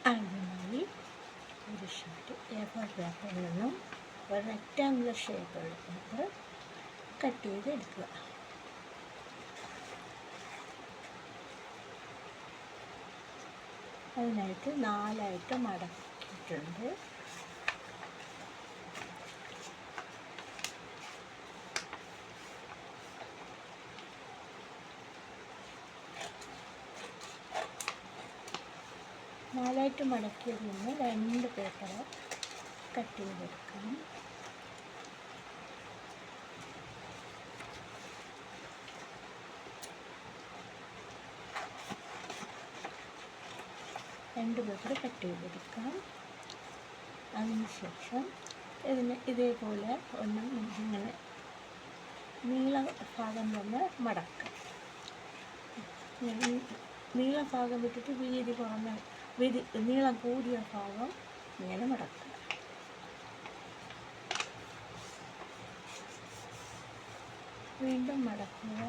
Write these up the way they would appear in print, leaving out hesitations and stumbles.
ആദ്യമായി ഒരു sheet A4 പേപ്പറിൽ നിന്നും ഒരു റെക്റ്റാങ്കുലർ ഷേപ്പുള്ള പേപ്പർ കട്ട് ചെയ്തെടുക്കുക. അതിനായിട്ട് 4ആയിട്ട് മടക്കിയിട്ടുണ്ട്. നാലായിട്ട് മടക്കിയതിൽ നിന്ന് 2 പേപ്പർ കട്ട് ചെയ്തെടുക്കണം. രണ്ട് പേപ്പർ കട്ട് ചെയ്തെടുക്കാം. അതിനുശേഷം ഇതേപോലെ ഒന്ന് ഇങ്ങനെ നീളഭാഗം തന്നെ മടക്കാം. നീളഭാഗം വിട്ടിട്ട് നീളം കൂടിയ ഭാഗം ഇങ്ങനെ മടക്കുക. വീണ്ടും മടക്കുക.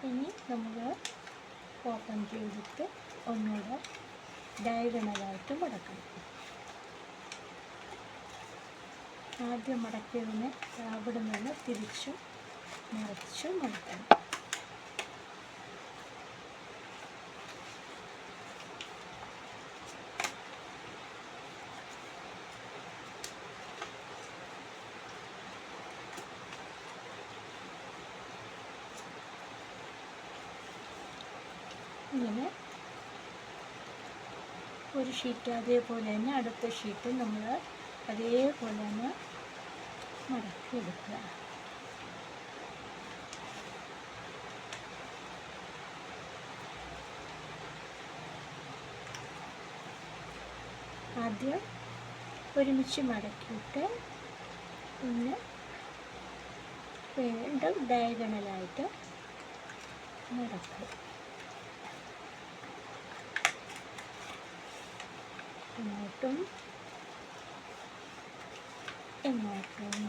ഇനി നമ്മൾ ഓപ്പൺ ചെയ്തിട്ട് ഒന്നുകൂടെ ഡയഗണലായിട്ട് മടക്കണം. ആദ്യം മടക്കിയതിനെ അവിടെ നിന്ന് തിരിച്ചും മറിച്ചും മടക്കണം. ഇങ്ങനെ ഒരു ഷീറ്റ് അതേപോലെ തന്നെ അടുത്ത ഷീറ്റ് നമ്മൾ അതേപോലെ തന്നെ മടക്കിയെടുക്കുക. ആദ്യം ഒരുമിച്ച് മടക്കിയിട്ട് പിന്നെ വീണ്ടും ഡയഗണലായിട്ട് മടക്കുക. ഇങ്ങോട്ടും ഇങ്ങോട്ടും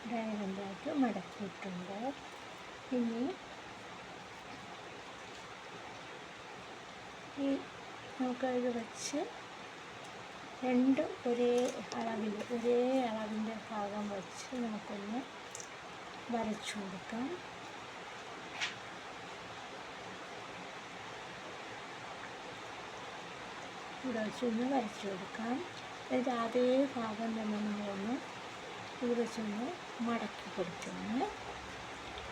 ഡയഗണലായിട്ട് മടക്കിയിട്ടുണ്ട്. ഇനി നമുക്കത് വെച്ച് രണ്ടും ഒരേ അളവിൻ്റെ ഭാഗം വെച്ച് നമുക്കൊന്ന് വരച്ചു കൊടുക്കാം. ഇവിടെ വെച്ചൊന്ന് വരച്ചു കൊടുക്കാം. എന്നിട്ട് അതേ ഭാഗം തന്നെ നമ്മളൊന്ന് ഇത് വെച്ചൊന്ന് മടക്കി കൊടുക്കുന്നു.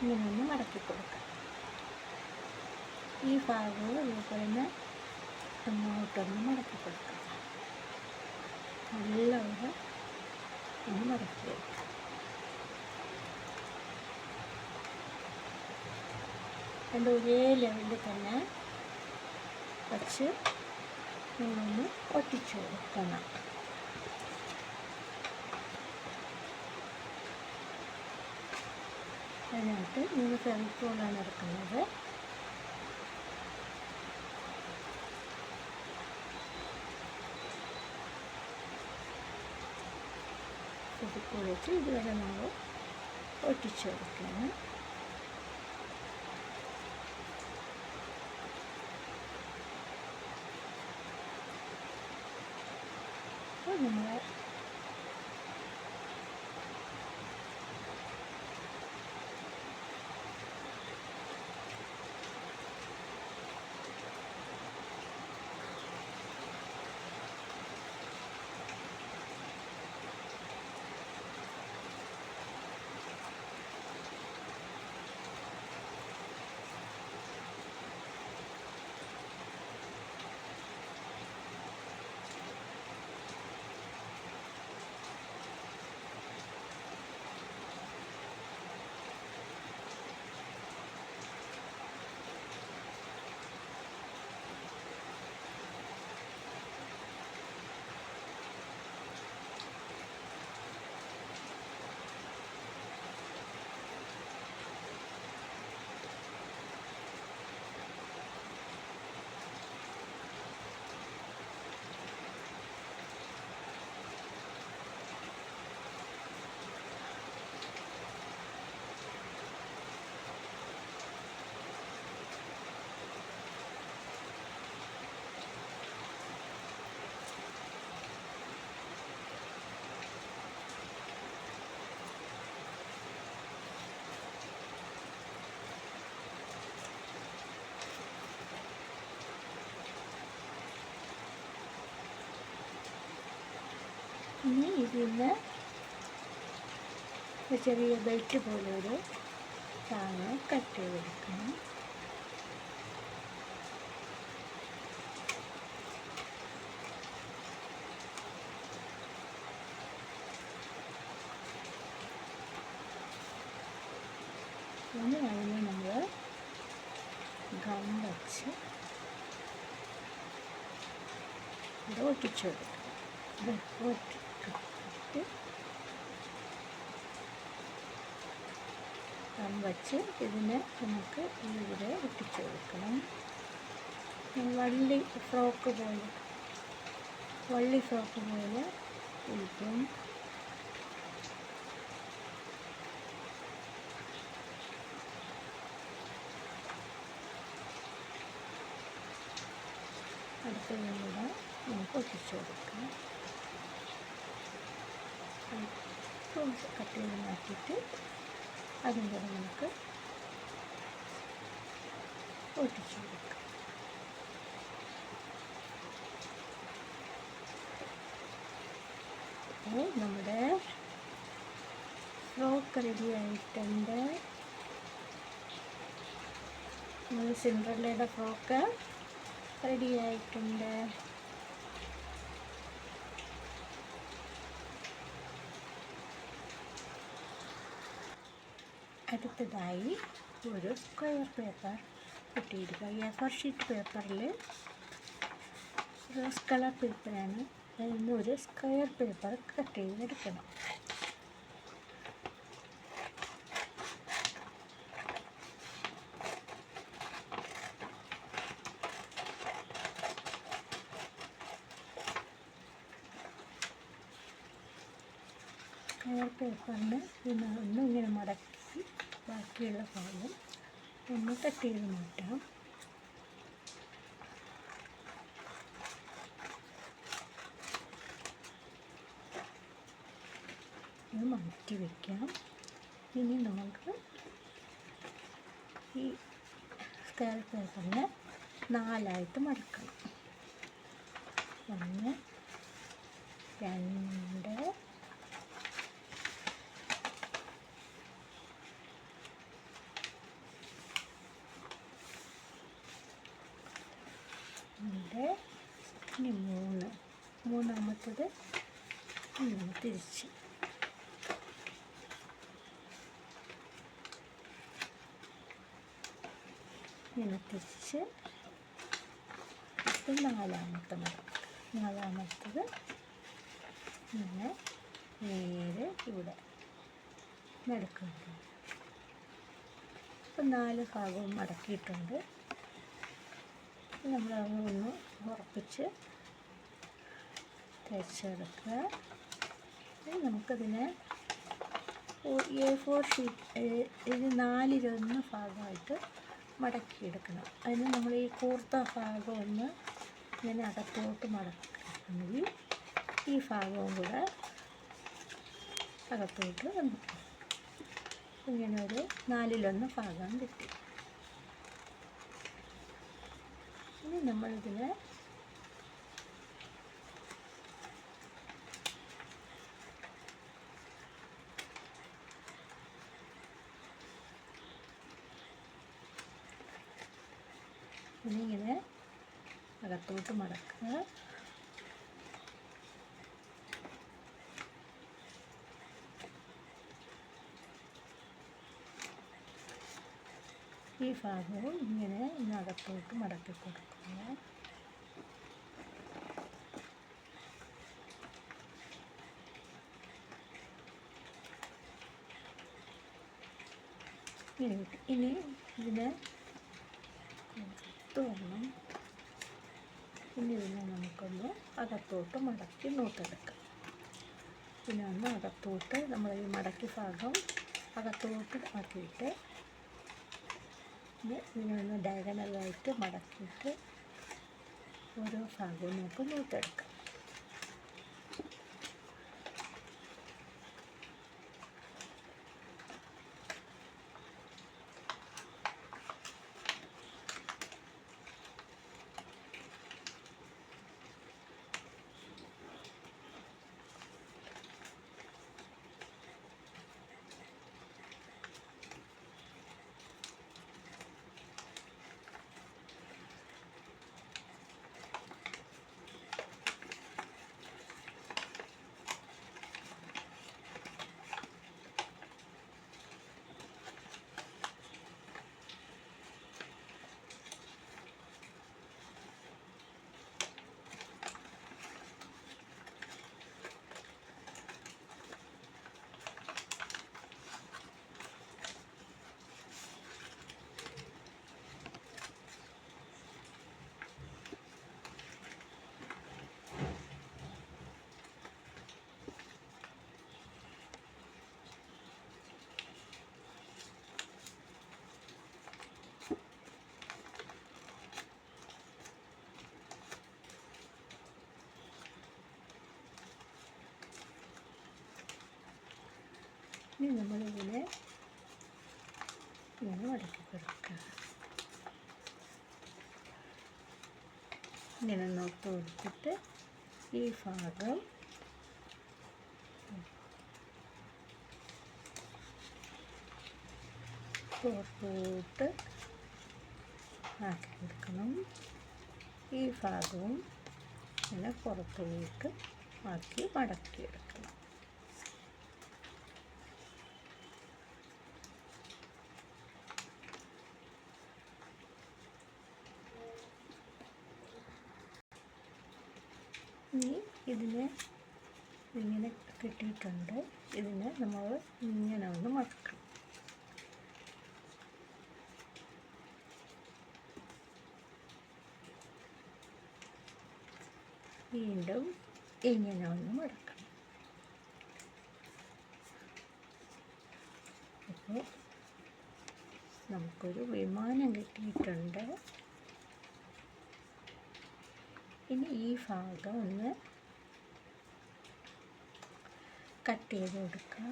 ഇങ്ങനെ ഒന്ന് മടക്കി കൊടുക്കാം. ഈ ഭാഗവും ഇതുപോലെ തന്നെ അങ്ങോട്ടൊന്ന് മടക്കി കൊടുക്കാം. നല്ലപോലെ ഒന്ന് മടക്കി വയ്ക്കാം. രണ്ട് ഒരേ ലെവലിൽ തന്നെ വച്ച് നമ്മളൊന്ന് ഒട്ടിച്ചു കൊടുക്കണം. അതിനായിട്ട് നിങ്ങൾ ഫെവിക്കോളാണ് എടുക്കുന്നത്. ഫെവിക്കോൾ വെച്ച് ഇതുവരെ നമ്മൾ ഒട്ടിച്ചു കൊടുക്കണം. അപ്പോൾ നമ്മൾ ഇനി ഇതിന് ചെറിയ ബെൽറ്റ് പോലെ ഒരു സാധനം കട്ട് ചെയ്തെടുക്കണം. ഇനി അതിന് നമ്മൾ ഗം വച്ച് ഇത് ഒട്ടിച്ചു കൊടുക്കും. ഗം വച്ച് ഇതിനെ നമുക്ക് ഇവിടെ ഒട്ടിച്ചു കൊടുക്കണം. വള്ളി ഫ്രോക്ക് പോലെ ഇരിക്കും. അടുത്തതിലൂടെ നമുക്ക് ഒട്ടിച്ചു കൊടുക്കാം. കട്ട് ചെയ്ത് മാറ്റിയിട്ട് അതും കൂടെ നമുക്ക് ഒട്ടിച്ചു കൊടുക്കാം. അപ്പോൾ നമ്മുടെ ഫ്രോക്ക് റെഡി ആയിട്ടുണ്ട്. സിൻഡ്രല്ലയുടെ ഫ്രോക്ക് റെഡി ആയിട്ടുണ്ട്. അടുത്തതായി ഒരു സ്ക്വയർ പേപ്പർ കിട്ടിയിരിക്കുക. A4 ഷീറ്റ് പേപ്പറിൽ റോസ് കളർ പേപ്പറാണ്. അതിൽ നിന്ന് ഒരു സ്ക്വയർ പേപ്പർ കട്ട് ചെയ്തെടുക്കണം. സ്ക്വയർ പേപ്പറിന് ഒന്ന് ഇങ്ങനെ മടക്കി ബാക്കിയുള്ള ഭാഗം ഒന്ന് കട്ട് ചെയ്ത് മാറ്റാം. ഇത് മാറ്റി വയ്ക്കാം. ഇനി നമുക്ക് ഈ സ്ക്വയർ പേപ്പറിനെ 4 മടക്കണം. 1 2 ഇനി 3. മൂന്നാമത്തത് ഇങ്ങനെ തിരിച്ച് ഇത് നാലാമത്തത് ഇങ്ങനെ നേരെ ഇവിടെ നടക്കുന്നത്. ഇപ്പം 4 ഭാഗവും മടക്കിയിട്ടുണ്ട്. നമ്മളതൊന്ന് ഉറപ്പിച്ച് തേച്ചെടുക്കുക. നമുക്കതിനെ A4 ഷീറ്റ് ഇത് 4 ഭാഗമായിട്ട് മടക്കിയെടുക്കണം. അതിന് നമ്മൾ ഈ കൂർത്ത ഭാഗം ഒന്ന് ഇങ്ങനെ അകത്തോട്ട് മടക്കുകയാണെങ്കിൽ ഈ ഭാഗവും കൂടെ അകത്തോട്ട് വന്നു ഇങ്ങനെ ഒരു 4 ഭാഗം കിട്ടി. ഇനി നമ്മളിതിനെ ഇങ്ങനെ അകത്തോട്ട് മടക്കുക. ഈ ഭാഗവും ഇങ്ങനെ അകത്തോട്ട് മടക്കി കൊടുക്കുക. ഇനി ഇതിനെ വരണം. ഇനി ഇതിനെ നമുക്കൊന്ന് അകത്തോട്ട് മടക്കി നൂട്ടെടുക്കാം. പിന്നെ ഒന്ന് അകത്തോട്ട് നമ്മൾ ഈ മടക്കി ഭാഗം അകത്തോട്ട് ആക്കിയിട്ട് ഇതിനൊന്ന് ഡയഗണലായിട്ട് മടക്കിയിട്ട് ഓരോ ഭാഗവും നമുക്ക് നൂട്ടെടുക്കാം. ഇനി നമ്മളിതിനെ ഇങ്ങനെ മടക്കി കൊടുക്കുക. ഇങ്ങനെ നോക്കി കൊടുത്തിട്ട് ഈ ഭാഗം പുറത്തോട്ട് ആക്കി കൊടുക്കണം. ഈ ഭാഗവും ഇങ്ങനെ പുറത്തോട്ട് ആക്കി മടക്കിയെടുക്കണം. ഇനി ഇതിനെ ഇങ്ങനെ കിട്ടിയിട്ടുണ്ട്. ഇതിനെ നമ്മൾ ഇങ്ങനെ ഒന്ന് മടക്കണം. വീണ്ടും ഇങ്ങനെ ഒന്ന് മടക്കണം. അപ്പോൾ നമുക്കൊരു വിമാനം കിട്ടിയിട്ടുണ്ട്. ഇനി ഈ ഭാഗം ഒന്ന് കട്ട് ചെയ്ത് കൊടുക്കാം.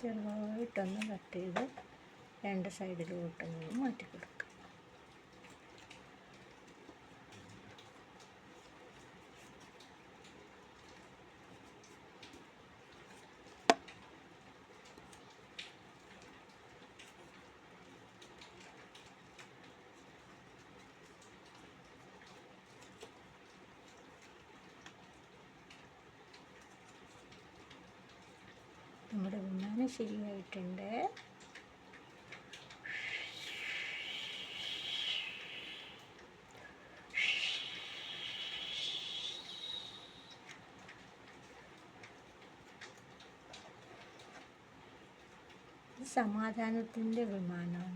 ചെറുതായിട്ടൊന്ന് കട്ട് ചെയ്ത് രണ്ട് സൈഡിലോട്ടൊന്ന് മാറ്റി കൊടുക്കുക. നമ്മുടെ വിമാനം ശരിയായിട്ടുണ്ട്. സമാധാനത്തിൻ്റെ വിമാനമാണ്.